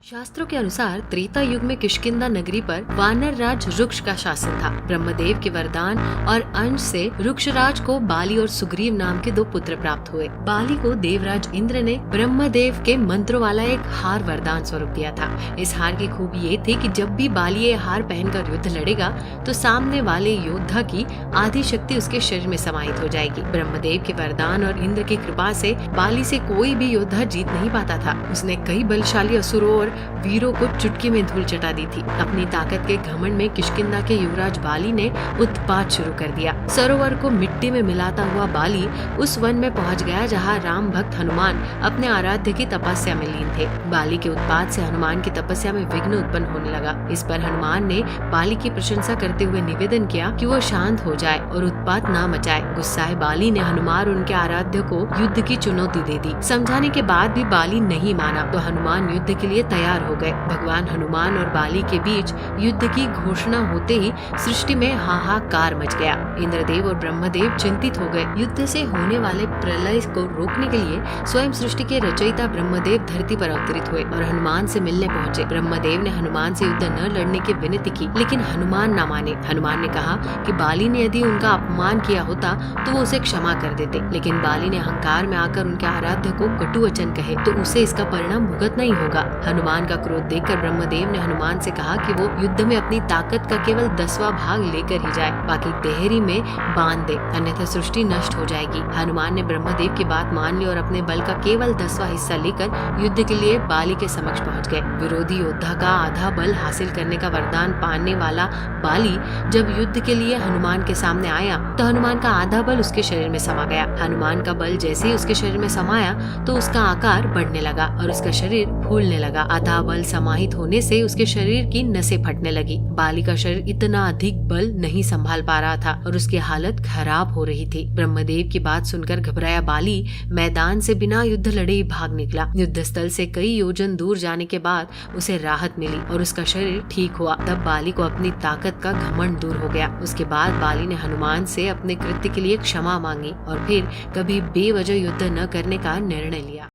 शास्त्रों के अनुसार त्रेता युग में किष्किंधा नगरी पर वानर राज रुक्ष का शासन था। ब्रह्मदेव के वरदान और अंश से रुक्षराज को बाली और सुग्रीव नाम के दो पुत्र प्राप्त हुए। बाली को देवराज इंद्र ने ब्रह्मदेव के मंत्रों वाला एक हार वरदान स्वरूप दिया था। इस हार की खूबी ये थी कि जब भी बाली ये हार पहनकर युद्ध लड़ेगा तो सामने वाले योद्धा की आधी शक्ति उसके शरीर में समाहित हो जाएगी। ब्रह्मदेव के वरदान और इंद्र की कृपा से बाली से कोई भी योद्धा जीत नहीं पाता था। उसने कई बलशाली असुरों और वीरों को चुटकी में धूल चटा दी थी। अपनी ताकत के घमंड में किष्किंधा के युवराज बाली ने उत्पात शुरू कर दिया। सरोवर को मिट्टी में मिलाता हुआ बाली उस वन में पहुंच गया जहां राम भक्त हनुमान अपने आराध्य की तपस्या में लीन थे। बाली के उत्पात से हनुमान की तपस्या में विघ्न उत्पन्न होने लगा। इस पर हनुमान ने बाली की प्रशंसा करते हुए निवेदन किया कि वो शांत हो जाए और उत्पात न मचाए। गुस्साए बाली ने हनुमान और उनके आराध्य को युद्ध की चुनौती दे दी। समझाने के बाद भी बाली नहीं माना तो हनुमान युद्ध के लिए तैयार हो गए। भगवान हनुमान और बाली के बीच युद्ध की घोषणा होते ही सृष्टि में हाहाकार मच गया। इंद्रदेव और ब्रह्मदेव चिंतित हो गए। युद्ध से होने वाले प्रलय को रोकने के लिए स्वयं सृष्टि के रचयिता ब्रह्मदेव धरती पर अवतरित हुए और हनुमान से मिलने पहुँचे। ब्रह्मदेव ने हनुमान से युद्ध न लड़ने की विनती की, लेकिन हनुमान न माने। हनुमान ने कहा कि बाली ने यदि उनका अपमान किया होता तो वो उसे क्षमा कर देते, लेकिन बाली ने अहंकार में आकर उनके आराध्य को कटु वचन कहे तो उसे इसका परिणाम भुगतना ही होगा। हनुमान का क्रोध देखकर ब्रह्मदेव ने हनुमान से कहा कि वो युद्ध में अपनी ताकत का केवल 10वां भाग लेकर ही जाए, बाकी देहरी में बांध दे, अन्यथा सृष्टि नष्ट हो जाएगी। हनुमान ने ब्रह्मदेव की बात मान ली और अपने बल का केवल 10वां हिस्सा लेकर युद्ध के लिए बाली के समक्ष पहुंच गए। विरोधी योद्धा का आधा बल हासिल करने का वरदान पाने वाला बाली जब युद्ध के लिए हनुमान के सामने आया तो हनुमान का आधा बल उसके शरीर में समा गया। हनुमान का बल जैसे ही उसके शरीर में समाया तो उसका आकार बढ़ने लगा और उसका शरीर फूलने लगा। आधा बल समाहित होने से उसके शरीर की नसें फटने लगी। बाली का शरीर इतना अधिक बल नहीं संभाल पा रहा था और उसकी हालत खराब हो रही थी। ब्रह्मदेव की बात सुनकर घबराया बाली मैदान से बिना युद्ध लड़े ही भाग निकला। युद्ध स्थल से कई योजन दूर जाने के बाद उसे राहत मिली और उसका शरीर ठीक हुआ। तब बाली को अपनी ताकत का घमंड दूर हो गया। उसके बाद बाली ने हनुमान से अपने कृत्य के लिए क्षमा मांगी और फिर कभी बेवजह युद्ध न करने का निर्णय लिया।